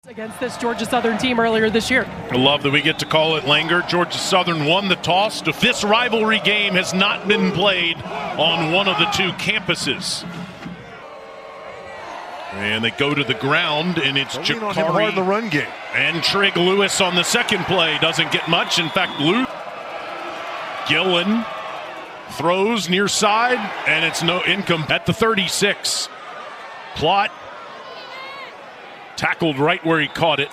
against this Georgia Southern team earlier this year. I love that we get to call it Langer. Georgia Southern won the toss. This rivalry game has not been played on one of the two campuses. And they go to the ground, and it's Jakari in the run game. And Trig Lewis on the second play. Doesn't get much. In fact, Gillen throws near side, and it's no income at the 36. Plot tackled right where he caught it.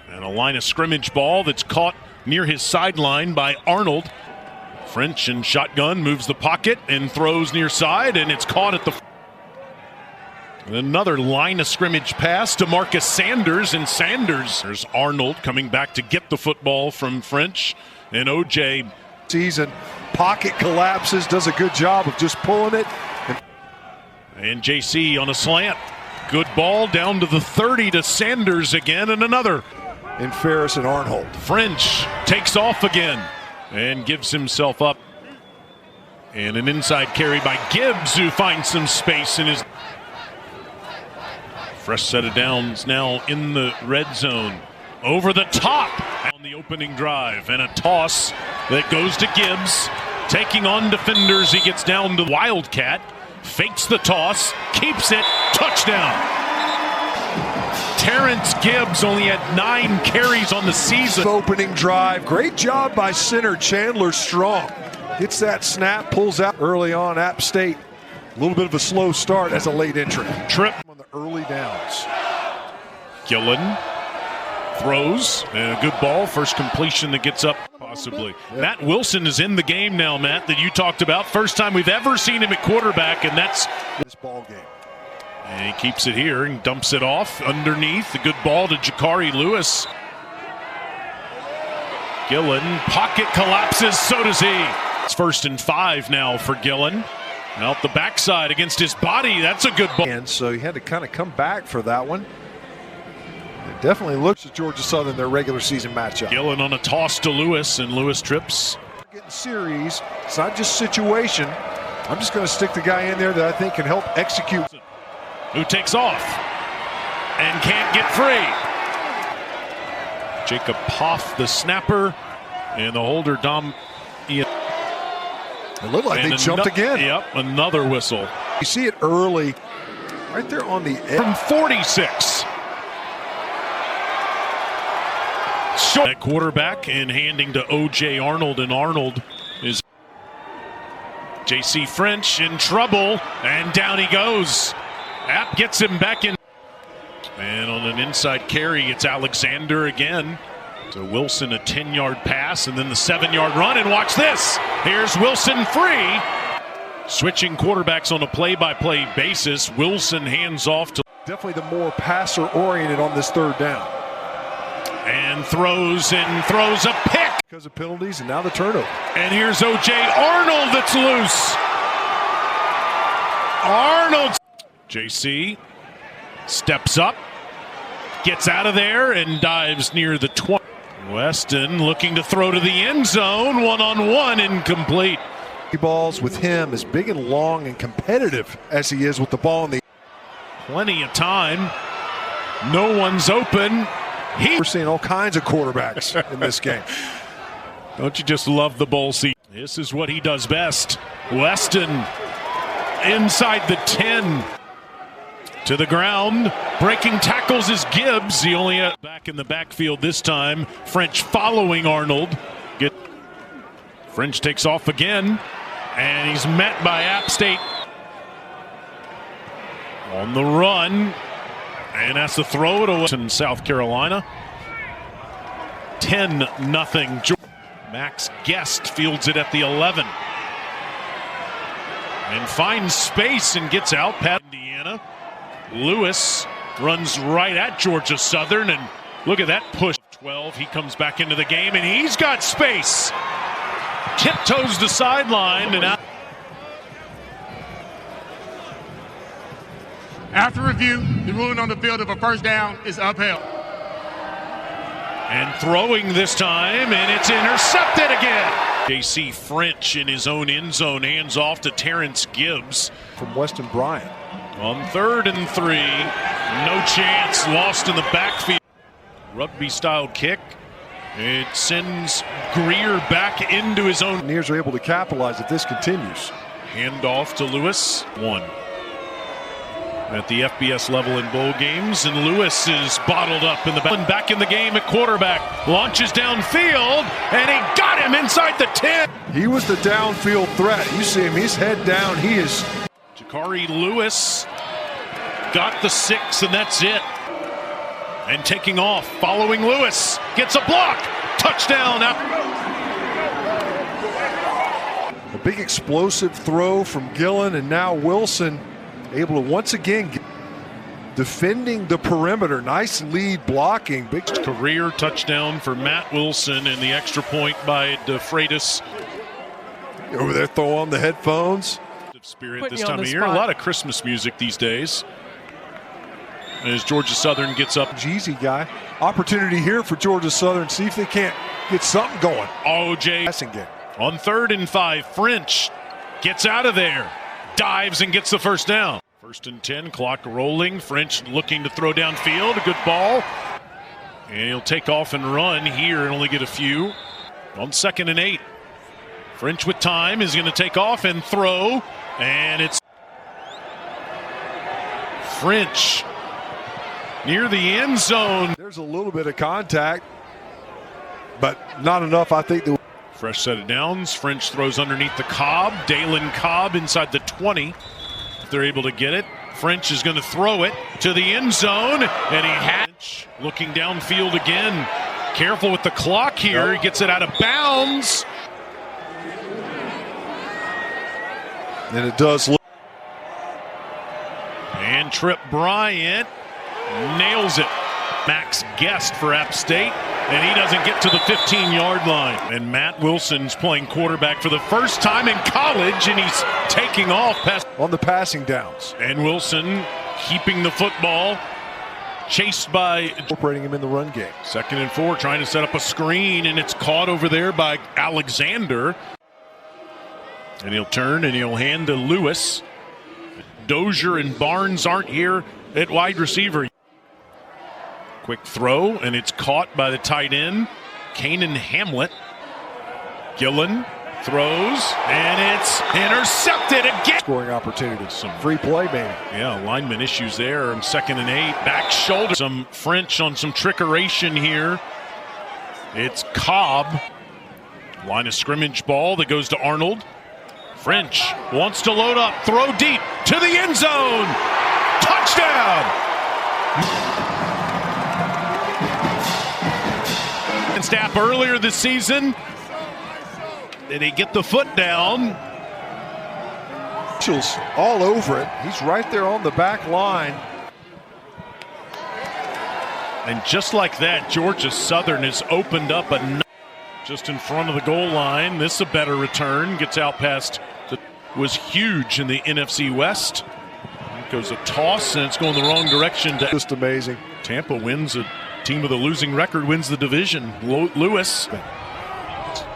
And a line of scrimmage ball that's caught near his sideline by Arnold. French in shotgun moves the pocket and throws near side, and it's caught at the. Another line of scrimmage pass to Marcus Sanders, and Sanders. There's Arnold coming back to get the football from French, and OJ. Season pocket collapses, does a good job of just pulling it. And JC on a slant. Good ball down to the 30 to Sanders again, and another. In Ferris and Arnold. French takes off again and gives himself up. And an inside carry by Gibbs, who finds some space in his. Fresh set of downs now in the red zone. Over the top on the opening drive, and a toss that goes to Gibbs. Taking on defenders, he gets down to Wildcat. Fakes the toss, keeps it, touchdown. Terrence Gibbs only had 9 carries on the season. Opening drive, great job by center Chandler Strong. Hits that snap, pulls out early on. App State, a little bit of a slow start as a late entry. Trip on the early downs. Gillen throws, and a good ball. First completion that gets up, possibly. Yeah. Matt Wilson is in the game now, Matt, that you talked about. First time we've ever seen him at quarterback, and that's this ball game. And he keeps it here and dumps it off underneath. A good ball to Jakari Lewis. Gillen, pocket collapses, so does he. It's 1st and 5 now for Gillen. Out the backside against his body. That's a good ball. And so he had to kind of come back for that one. It definitely looks at Georgia Southern, their regular season matchup. Gillen on a toss to Lewis, and Lewis trips. Getting series. It's not just situation. I'm just going to stick the guy in there that I think can help execute. Who takes off and can't get free. Jacob Poff, the snapper, and the holder, Dom. It looked like they jumped again. Yep, another whistle. You see it early, right there on the edge. From 46. Short at quarterback and handing to O.J. Arnold, and Arnold is J.C. French in trouble, and down he goes. App gets him back in. And on an inside carry, it's Alexander again. So Wilson, a 10-yard pass, and then the 7-yard run, and watch this. Here's Wilson free. Switching quarterbacks on a play-by-play basis. Wilson hands off to. Definitely the more passer-oriented on this third down. And throws a pick. Because of penalties, and now the turnover. And here's O.J. Arnold that's loose. Arnold. JC steps up, gets out of there, and dives near the 20. Weston looking to throw to the end zone, one-on-one, incomplete. Balls with him as big and long and competitive as he is with the ball in the. Plenty of time. No one's open. We're seeing all kinds of quarterbacks in this game. Don't you just love the bowl season? This is what he does best. Weston inside the 10. To the ground, breaking tackles is Gibbs. He only back in the backfield this time. French following Arnold. French takes off again, and he's met by App State on the run, and has to throw it away in South Carolina. 10-0. Max Guest fields it at the 11 and finds space and gets out past Indiana. Lewis runs right at Georgia Southern, and look at that push. 12, he comes back into the game, and he's got space. Tiptoes the sideline, and out. After review, the ruling on the field of a first down is upheld. And throwing this time, and it's intercepted again. J.C. French in his own end zone, hands off to Terrence Gibbs. From Weston Bryant. On 3rd and 3. No chance. Lost in the backfield. Rugby-style kick. It sends Greer back into his own. Buccaneers are able to capitalize if this continues. Handoff to Lewis. One. At the FBS level in bowl games, and Lewis is bottled up in the back. Back in the game at quarterback. Launches downfield, and he got him inside the 10. He was the downfield threat. You see him, he's head down. He is. Jakari Lewis got the 6, and that's it. And taking off, following Lewis, gets a block. Touchdown. A big explosive throw from Gillen, and now Wilson able to once again defending the perimeter. Nice lead blocking. Big career touchdown for Matt Wilson, and the extra point by DeFreitas. Over there, throw on the headphones. Spirit this time of year. A lot of Christmas music these days. As Georgia Southern gets up. Jeezy guy. Opportunity here for Georgia Southern. See if they can't get something going. OJ Passing game. on 3rd and 5. French gets out of there. Dives and gets the first down. 1st and 10, clock rolling. French looking to throw downfield. A good ball. And he'll take off and run here and only get a few. On 2nd and 8. French with time is going to take off and throw. And it's French near the end zone. There's a little bit of contact, but not enough, I think. Fresh set of downs. French throws underneath the Cobb. Dalen Cobb inside the 20. If they're able to get it. French is going to throw it to the end zone. And he had looking downfield again. Careful with the clock here. He gets it out of bounds. And it does look. And Trip Bryant nails it. Max Guest for App State. And he doesn't get to the 15-yard line. And Matt Wilson's playing quarterback for the first time in college, and he's taking off past on the passing downs. And Wilson keeping the football, chased by incorporating him in the run game. 2nd and 4, trying to set up a screen, and it's caught over there by Alexander. And he'll turn and he'll hand to Lewis. Dozier and Barnes aren't here at wide receiver. Quick throw, and it's caught by the tight end, Kanan Hamlet. Gillen throws, and it's intercepted again. Scoring opportunities, some free play, maybe. Yeah, lineman issues there on 2nd and 8. Back shoulder. Some French on some trickeration here. It's Cobb. Line of scrimmage ball that goes to Arnold. French wants to load up, throw deep to the end zone. Touchdown! Staff earlier this season. Did he get the foot down? Mitchell's all over it. He's right there on the back line. And just like that, Georgia Southern has opened up just in front of the goal line. This is a better return. Gets out past was huge in the NFC West. It goes a toss, and it's going the wrong direction. Just amazing. Tampa wins. A team with a losing record wins the division. Lewis.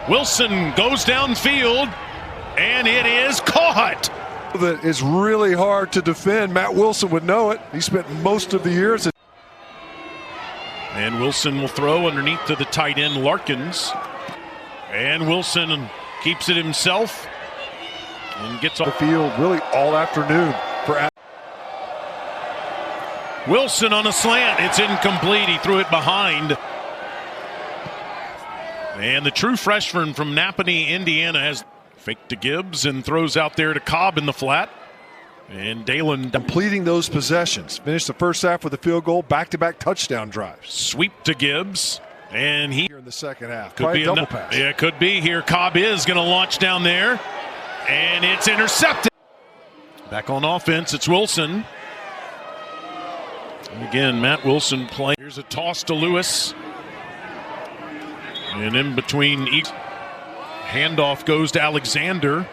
Wilson goes downfield, and it is caught. That is really hard to defend. Matt Wilson would know it. He spent most of the years. And Wilson will throw underneath to the tight end, Larkins. And Wilson keeps it himself and gets the off field really all afternoon for Wilson on a slant. It's incomplete. He threw it behind. And the true freshman from Napanee, Indiana, has faked to Gibbs and throws out there to Cobb in the flat. And Dalen completing those possessions. Finished the first half with a field goal, back-to-back touchdown drives. Sweep to Gibbs. And he here in the second half. Could be a double pass. Yeah, could be here. Cobb is going to launch down there. And it's intercepted. Back on offense, it's Wilson. And again, Matt Wilson playing. Here's a toss to Lewis. And in between each handoff goes to Alexander.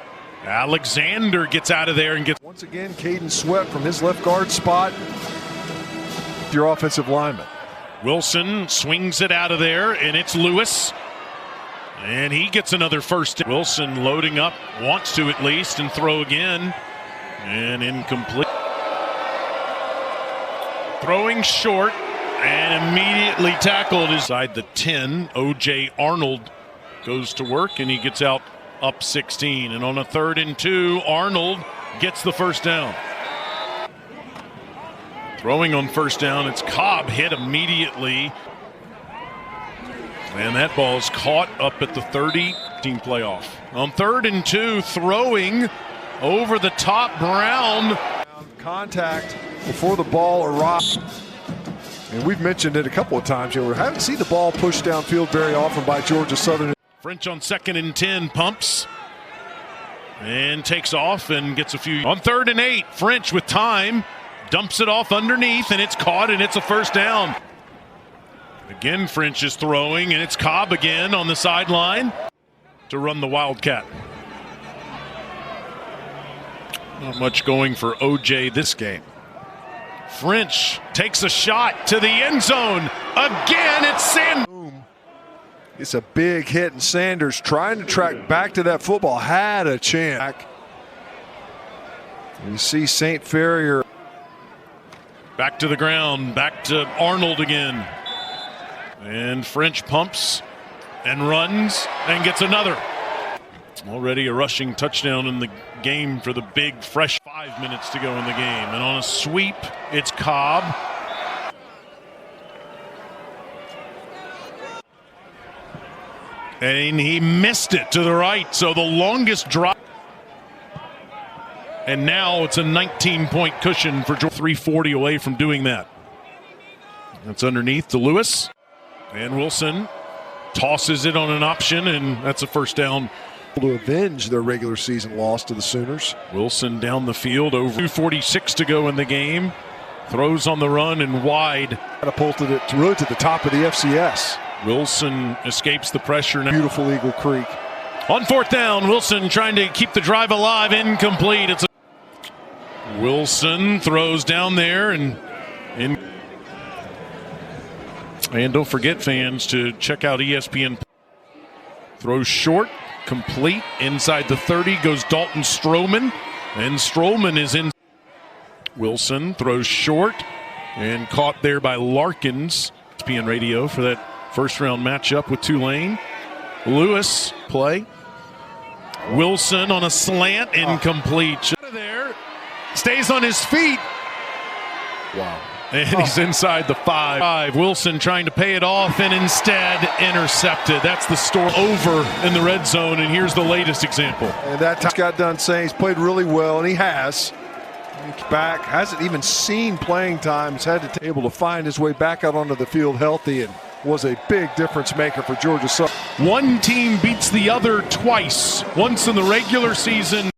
Alexander gets out of there and gets. Once again, Caden Sweat from his left guard spot. Your offensive lineman. Wilson swings it out of there, and it's Lewis. And he gets another first. Wilson loading up, wants to at least, and throw again. And incomplete. Throwing short and immediately tackled inside the 10. O.J. Arnold goes to work and he gets out up 16. And on a 3rd and 2, Arnold gets the first down. Throwing on first down, it's Cobb, hit immediately. And that ball's caught up at the 30. Team playoff. On 3rd and 2, throwing over the top, Brown. Contact before the ball arrives. And we've mentioned it a couple of times here. We haven't seen the ball pushed downfield very often by Georgia Southern. French on 2nd and 10, pumps and takes off and gets a few. On 3rd and 8, French with time. Dumps it off underneath, and it's caught, and it's a first down. Again, French is throwing, and it's Cobb again on the sideline to run the Wildcat. Not much going for O.J. this game. French takes a shot to the end zone. Again, it's Sanders. It's a big hit, and Sanders trying to track back to that football. Had a chance. You see St. Ferrier. Back to the ground, back to Arnold again. And French pumps and runs and gets another. Already a rushing touchdown in the game for the big, fresh 5 minutes to go in the game. And on a sweep, it's Cobb. And he missed it to the right, so the longest drop. And now it's a 19-point cushion for Georgia. 340 away from doing that. That's underneath to Lewis. And Wilson tosses it on an option, and that's a first down. To avenge their regular season loss to the Sooners. Wilson down the field, over 2:46 to go in the game. Throws on the run and wide. Catapulted it really to the top of the FCS. Wilson escapes the pressure now. Beautiful Eagle Creek. On 4th down, Wilson trying to keep the drive alive. Incomplete. It's Wilson throws down there and don't forget, fans, to check out ESPN. Throws short, complete inside the 30, goes Dalton Stroman, and Stroman is in. Wilson throws short and caught there by Larkins. ESPN radio for that first round matchup with Tulane. Lewis play. Wilson on a slant, incomplete. There, stays on his feet. Wow. And he's inside the 5. Wilson trying to pay it off and instead intercepted. That's the story. Over in the red zone, and here's the latest example. And that time got done saying he's played really well, and he has. Back, hasn't even seen playing time. He's had to be able to find his way back out onto the field healthy, and was a big difference maker for Georgia Southern. One team beats the other twice, once in the regular season.